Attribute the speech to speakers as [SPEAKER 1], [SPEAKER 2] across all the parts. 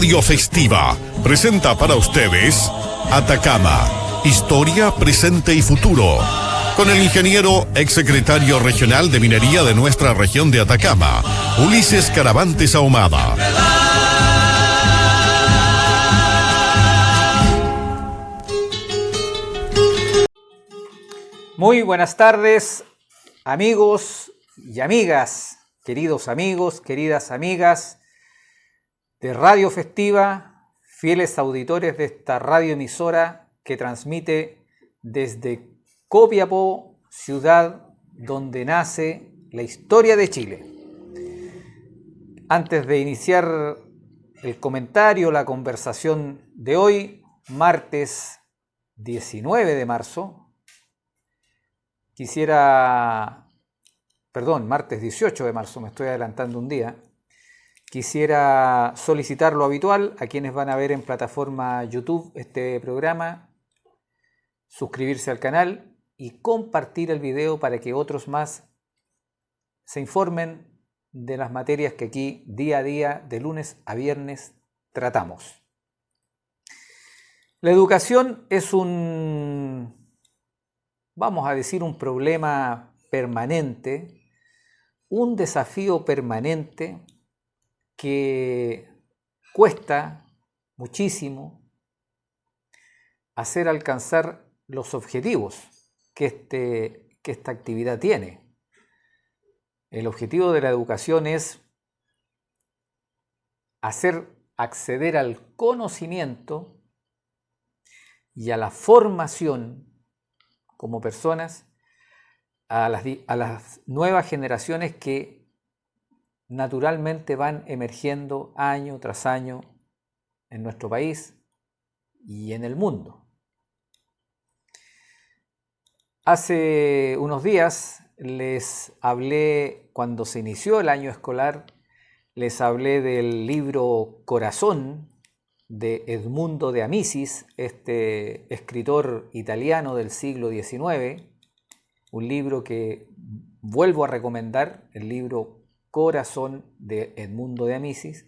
[SPEAKER 1] Radio Festiva presenta para ustedes Atacama, historia, presente y futuro, con el ingeniero exsecretario regional de minería de nuestra región de Atacama, Ulises Caravantes Ahumada.
[SPEAKER 2] Muy buenas tardes, amigos y amigas, queridos amigos, queridas amigas de Radio Festiva, fieles auditores de esta radioemisora que transmite desde Copiapó, ciudad donde nace la historia de Chile. Antes de iniciar el comentario, la conversación de hoy, martes 19 de marzo, martes 18 de marzo, me estoy adelantando un día. Quisiera solicitar lo habitual a quienes van a ver en plataforma YouTube este programa, suscribirse al canal y compartir el video para que otros más se informen de las materias que aquí día a día, de lunes a viernes, tratamos. La educación es un problema permanente, un desafío permanente que cuesta muchísimo hacer alcanzar los objetivos que esta actividad tiene. El objetivo de la educación es hacer acceder al conocimiento y a la formación como personas a las nuevas generaciones que naturalmente van emergiendo año tras año en nuestro país y en el mundo. Hace unos días les hablé, cuando se inició el año escolar, les hablé del libro Corazón de Edmundo de Amicis, este escritor italiano del siglo XIX, un libro que vuelvo a recomendar, el libro Corazón de Edmundo de Amicis,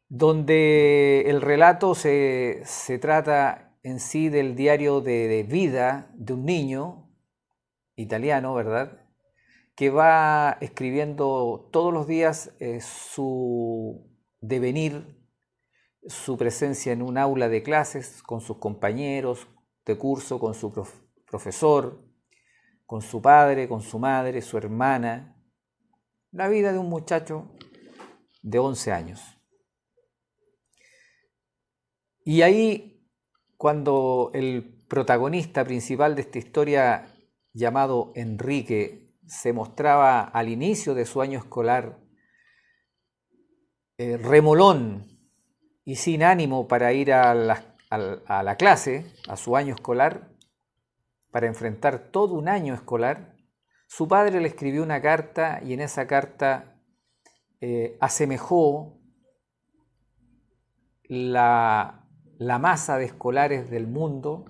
[SPEAKER 2] donde el relato se trata en sí del diario de vida de un niño italiano, ¿verdad?, que va escribiendo todos los días su devenir, su presencia en un aula de clases con sus compañeros de curso, con su profesor, con su padre, con su madre, su hermana, la vida de un muchacho de 11 años. Y ahí, cuando el protagonista principal de esta historia, llamado Enrique, se mostraba al inicio de su año escolar remolón y sin ánimo para ir a la clase, a su año escolar, para enfrentar todo un año escolar, su padre le escribió una carta y en esa carta asemejó la masa de escolares del mundo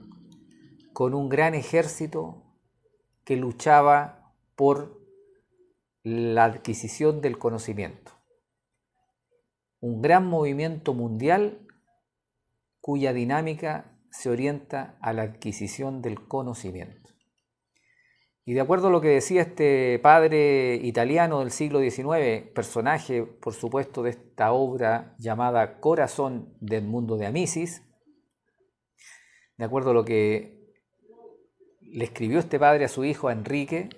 [SPEAKER 2] con un gran ejército que luchaba por la adquisición del conocimiento. Un gran movimiento mundial cuya dinámica se orienta a la adquisición del conocimiento. Y de acuerdo a lo que decía este padre italiano del siglo XIX, personaje, por supuesto, de esta obra llamada Corazón de Edmundo de Amicis, de acuerdo a lo que le escribió este padre a su hijo, a Enrique,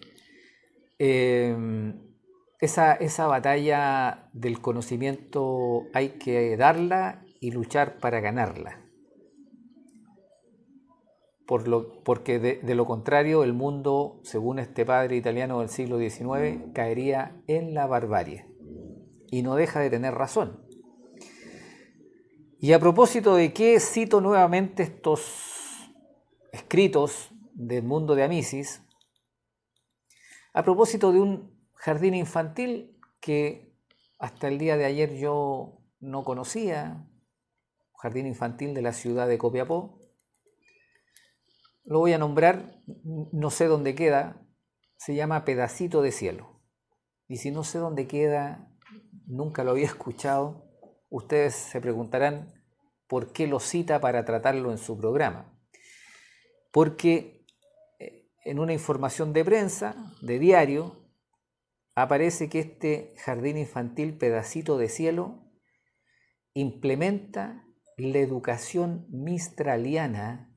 [SPEAKER 2] esa batalla del conocimiento hay que darla y luchar para ganarla. Porque de lo contrario el mundo, según este padre italiano del siglo XIX, caería en la barbarie. Y no deja de tener razón. Y a propósito de qué cito nuevamente estos escritos de Edmundo de Amicis, a propósito de un jardín infantil que hasta el día de ayer yo no conocía, jardín infantil de la ciudad de Copiapó. Lo voy a nombrar, no sé dónde queda, se llama Pedacito de Cielo. Y si no sé dónde queda, nunca lo había escuchado, ustedes se preguntarán por qué lo cita para tratarlo en su programa. Porque en una información de prensa, de diario, aparece que este jardín infantil Pedacito de Cielo implementa la educación mistraliana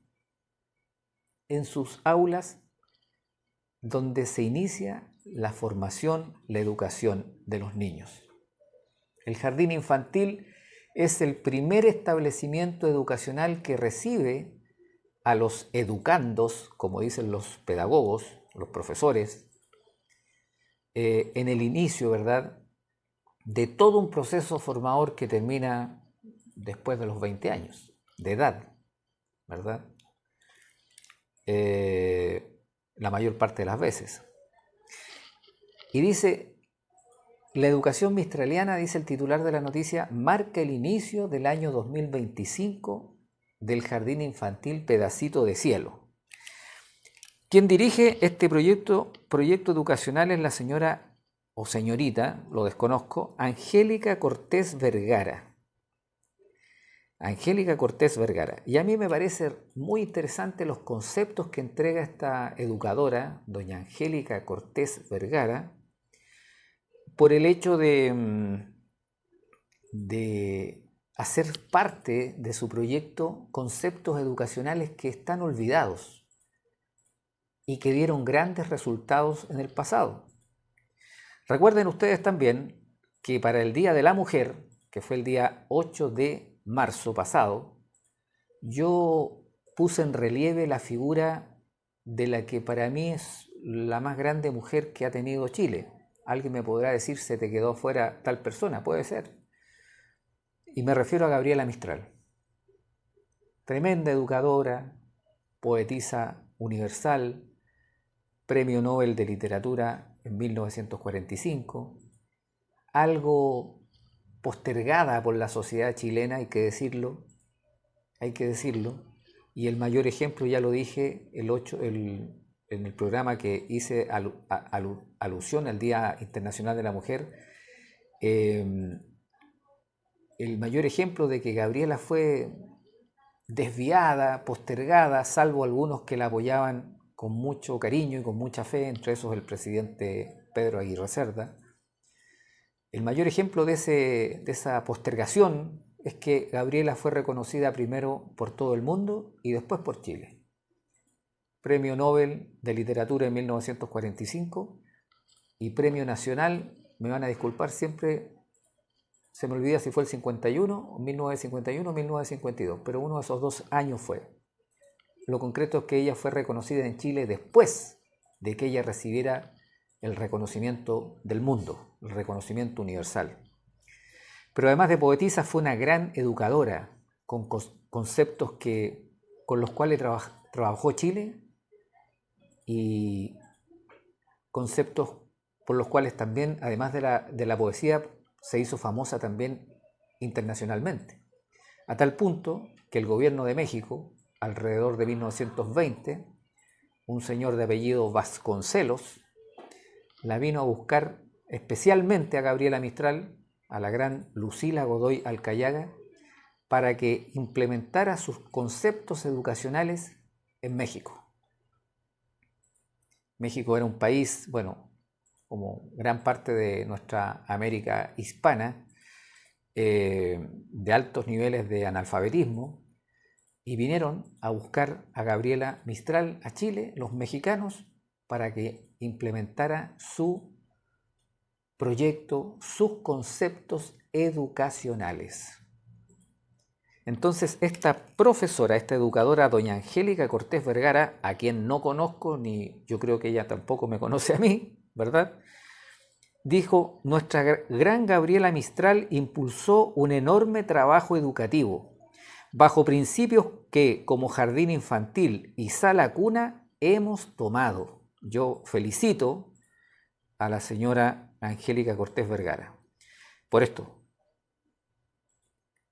[SPEAKER 2] en sus aulas, donde se inicia la formación, la educación de los niños. El jardín infantil es el primer establecimiento educacional que recibe a los educandos, como dicen los pedagogos, los profesores, en el inicio, ¿verdad?, de todo un proceso formador que termina después de los 20 años de edad, ¿verdad? La mayor parte de las veces. Y dice, la educación mistraliana, dice el titular de la noticia, marca el inicio del año 2025 del Jardín Infantil Pedacito de Cielo. Quien dirige este proyecto educacional es la señora o señorita, lo desconozco, Angélica Cortés Vergara. Angélica Cortés Vergara. Y a mí me parece muy interesante los conceptos que entrega esta educadora, doña Angélica Cortés Vergara, por el hecho de hacer parte de su proyecto conceptos educacionales que están olvidados y que dieron grandes resultados en el pasado. Recuerden ustedes también que para el Día de la Mujer, que fue el día 8 de marzo pasado, yo puse en relieve la figura de la que para mí es la más grande mujer que ha tenido Chile. Alguien me podrá decir, se te quedó fuera tal persona, puede ser. Y me refiero a Gabriela Mistral. Tremenda educadora, poetisa universal, Premio Nobel de Literatura en 1945, algo postergada por la sociedad chilena, hay que decirlo, y el mayor ejemplo, ya lo dije, en el programa que hice alusión al Día Internacional de la Mujer, el mayor ejemplo de que Gabriela fue desviada, postergada, salvo algunos que la apoyaban con mucho cariño y con mucha fe, entre esos el presidente Pedro Aguirre Cerda. El mayor ejemplo de esa postergación es que Gabriela fue reconocida primero por todo el mundo y después por Chile. Premio Nobel de Literatura en 1945 y Premio Nacional, me van a disculpar, siempre se me olvida si fue el 51, 1951 o 1952, pero uno de esos dos años fue. Lo concreto es que ella fue reconocida en Chile después de que ella recibiera el reconocimiento del mundo, el reconocimiento universal. Pero además de poetisa, fue una gran educadora, con conceptos con los cuales trabajó Chile y conceptos por los cuales también, además de la poesía, se hizo famosa también internacionalmente. A tal punto que el gobierno de México, alrededor de 1920, un señor de apellido Vasconcelos, la vino a buscar especialmente a Gabriela Mistral, a la gran Lucila Godoy Alcayaga, para que implementara sus conceptos educacionales en México. México era un país, bueno, como gran parte de nuestra América hispana, de altos niveles de analfabetismo, y vinieron a buscar a Gabriela Mistral a Chile, los mexicanos, para que implementara su proyecto, sus conceptos educacionales. Entonces, esta profesora, esta educadora, doña Angélica Cortés Vergara, a quien no conozco, ni yo creo que ella tampoco me conoce a mí, ¿verdad?, dijo, nuestra gran Gabriela Mistral impulsó un enorme trabajo educativo, bajo principios que, como jardín infantil y sala cuna, hemos tomado. Yo felicito a la señora Angélica Cortés Vergara por esto.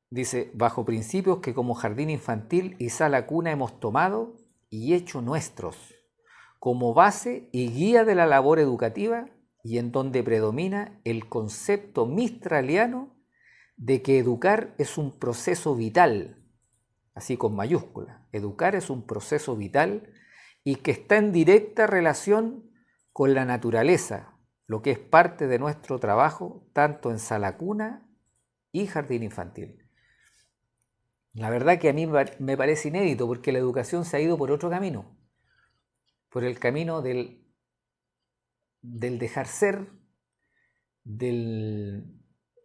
[SPEAKER 2] Dice, bajo principios que como jardín infantil y sala cuna hemos tomado y hecho nuestros, como base y guía de la labor educativa, y en donde predomina el concepto mistraliano de que educar es un proceso vital, así con mayúsculas. Educar es un proceso vital y que está en directa relación con la naturaleza, lo que es parte de nuestro trabajo, tanto en sala cuna y jardín infantil. La verdad que a mí me parece inédito porque la educación se ha ido por otro camino, por el camino del dejar ser, de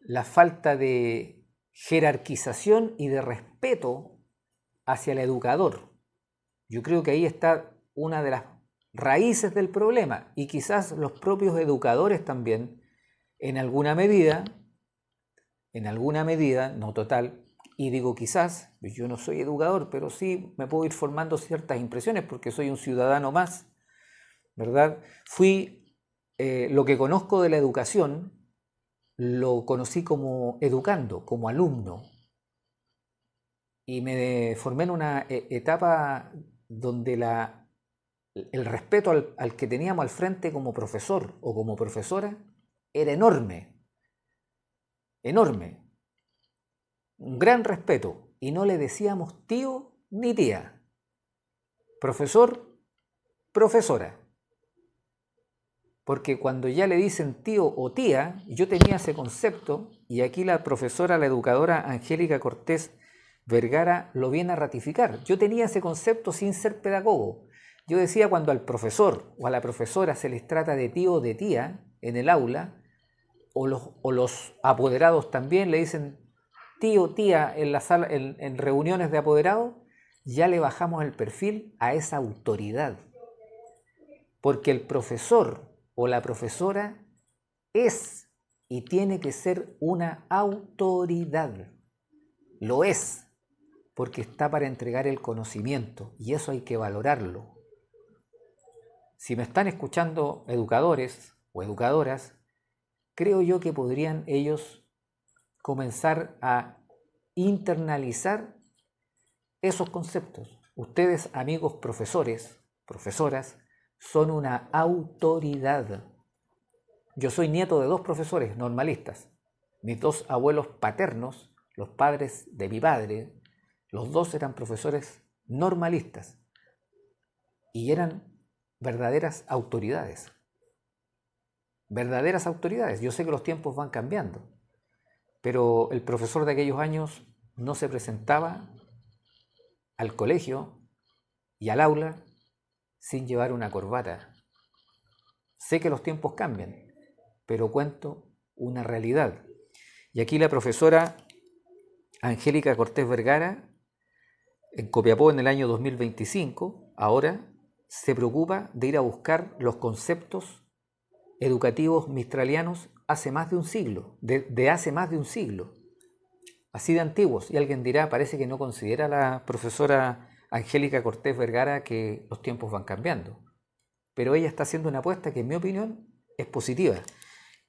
[SPEAKER 2] la falta de jerarquización y de respeto hacia el educador. Yo creo que ahí está una de las raíces del problema y quizás los propios educadores también, en alguna medida, no total, y digo quizás, yo no soy educador, pero sí me puedo ir formando ciertas impresiones porque soy un ciudadano más, ¿verdad? Lo que conozco de la educación, lo conocí como educando, como alumno, y me formé en una etapa donde el respeto al que teníamos al frente como profesor o como profesora era enorme, enorme, un gran respeto, y no le decíamos tío ni tía, profesor, profesora. Porque cuando ya le dicen tío o tía, yo tenía ese concepto, y aquí la profesora, la educadora Angélica Cortés Vergara lo viene a ratificar. Yo tenía ese concepto sin ser pedagogo. Yo decía, cuando al profesor o a la profesora se les trata de tío o de tía en el aula, o los apoderados también le dicen tío, tía en la sala, en reuniones de apoderados, ya le bajamos el perfil a esa autoridad. Porque el profesor o la profesora es y tiene que ser una autoridad. Lo es, porque está para entregar el conocimiento, y eso hay que valorarlo. Si me están escuchando educadores o educadoras, creo yo que podrían ellos comenzar a internalizar esos conceptos. Ustedes, amigos profesores, profesoras, son una autoridad. Yo soy nieto de 2 profesores normalistas. Mis 2 abuelos paternos, los padres de mi padre, los 2 eran profesores normalistas y eran verdaderas autoridades. Verdaderas autoridades. Yo sé que los tiempos van cambiando, pero el profesor de aquellos años no se presentaba al colegio y al aula sin llevar una corbata. Sé que los tiempos cambian, pero cuento una realidad. Y aquí la profesora Angélica Cortés Vergara, en Copiapó en el año 2025, ahora se preocupa de ir a buscar los conceptos educativos mistralianos hace más de un siglo, de hace más de un siglo, así de antiguos. Y alguien dirá, parece que no considera la profesora Angélica Cortés Vergara que los tiempos van cambiando. Pero ella está haciendo una apuesta que, en mi opinión, es positiva.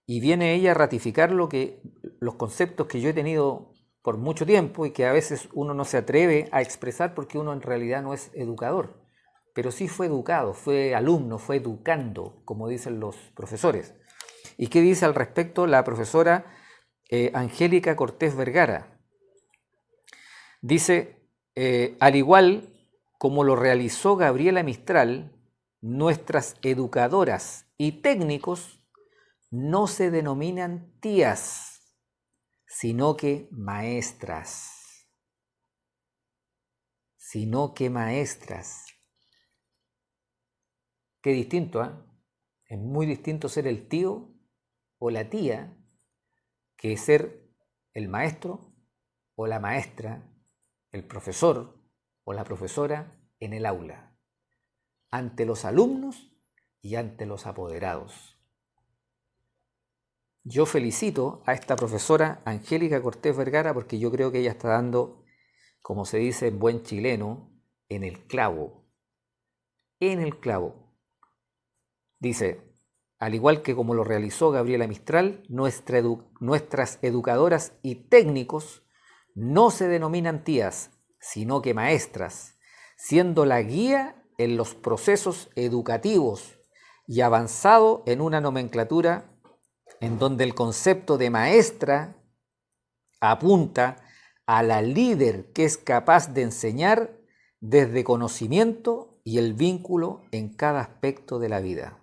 [SPEAKER 2] Y viene ella a ratificar los conceptos que yo he tenido por mucho tiempo y que a veces uno no se atreve a expresar porque uno en realidad no es educador. Pero sí fue educado, fue alumno, fue educando, como dicen los profesores. ¿Y qué dice al respecto la profesora Angélica Cortés Vergara? Dice, al igual como lo realizó Gabriela Mistral, nuestras educadoras y técnicos no se denominan tías, sino que maestras. Qué distinto, ¿eh? Es muy distinto ser el tío o la tía que ser el maestro o la maestra, el profesor o la profesora en el aula, ante los alumnos y ante los apoderados. Yo felicito a esta profesora Angélica Cortés Vergara porque yo creo que ella está dando, como se dice en buen chileno, en el clavo. En el clavo. Dice, al igual que como lo realizó Gabriela Mistral, nuestras educadoras y técnicos no se denominan tías, sino que maestras, siendo la guía en los procesos educativos y avanzado en una nomenclatura en donde el concepto de maestra apunta a la líder que es capaz de enseñar desde conocimiento y el vínculo en cada aspecto de la vida.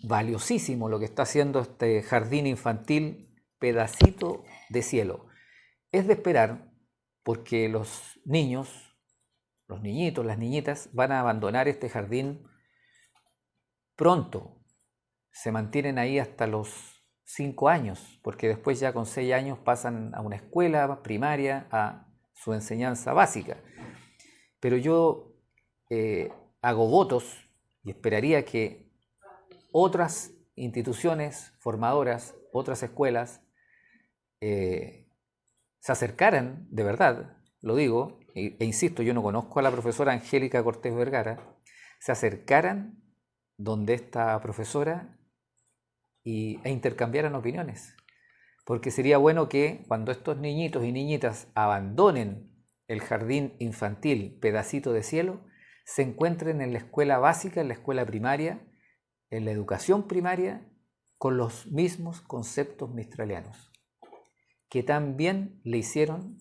[SPEAKER 2] Valiosísimo lo que está haciendo este jardín infantil Pedacito de Cielo. Es de esperar porque los niños, los niñitos, las niñitas van a abandonar este jardín pronto. Se mantienen ahí hasta los 5 años, porque después ya con 6 años pasan a una escuela primaria, a su enseñanza básica. Pero yo hago votos y esperaría que otras instituciones formadoras, otras escuelas, se acercaran, de verdad, lo digo, e insisto, yo no conozco a la profesora Angélica Cortés Vergara, se acercaran donde esta profesora e intercambiaran opiniones. Porque sería bueno que cuando estos niñitos y niñitas abandonen el jardín infantil Pedacito de Cielo, se encuentren en la escuela básica, en la escuela primaria, en la educación primaria, con los mismos conceptos mistralianos, que tan bien le hicieron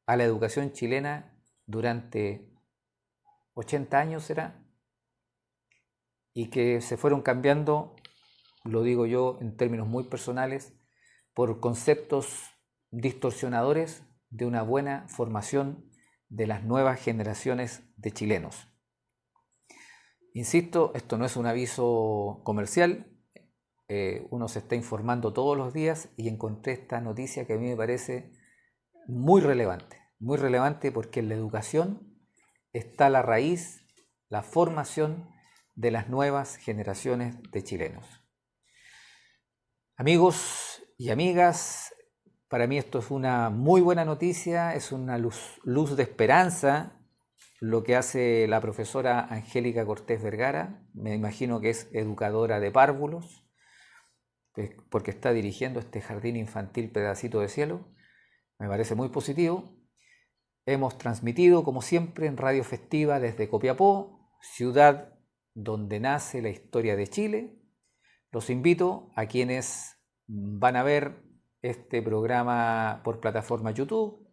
[SPEAKER 2] a la educación chilena durante 80 años, ¿será? Y que se fueron cambiando, lo digo yo en términos muy personales, por conceptos distorsionadores de una buena formación de las nuevas generaciones de chilenos. Insisto, esto no es un aviso comercial, uno se está informando todos los días y encontré esta noticia que a mí me parece muy relevante porque en la educación está la raíz, la formación de las nuevas generaciones de chilenos. Amigos y amigas, para mí esto es una muy buena noticia, es una luz de esperanza lo que hace la profesora Angélica Cortés Vergara. Me imagino que es educadora de párvulos, porque está dirigiendo este jardín infantil Pedacito de Cielo. Me parece muy positivo. Hemos transmitido, como siempre, en Radio Festiva desde Copiapó, ciudad donde nace la historia de Chile. Los invito a quienes van a ver este programa por plataforma YouTube,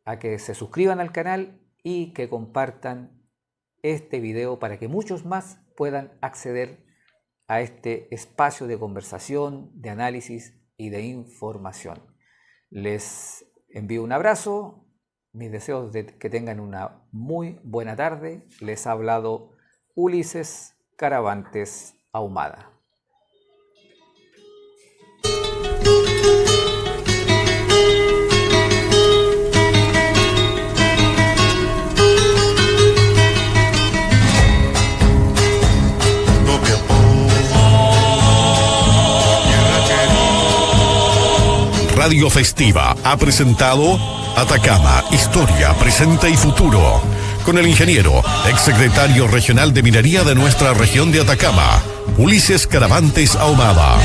[SPEAKER 2] a que se suscriban al canal y que compartan este video para que muchos más puedan acceder a este espacio de conversación, de análisis y de información. Les envío un abrazo, mis deseos de que tengan una muy buena tarde. Les ha hablado Ulises Caravantes Ahumada.
[SPEAKER 1] Radio Festiva ha presentado Atacama, Historia, Presente y Futuro, con el ingeniero, exsecretario regional de Minería de nuestra región de Atacama, Ulises Caravantes Ahumada.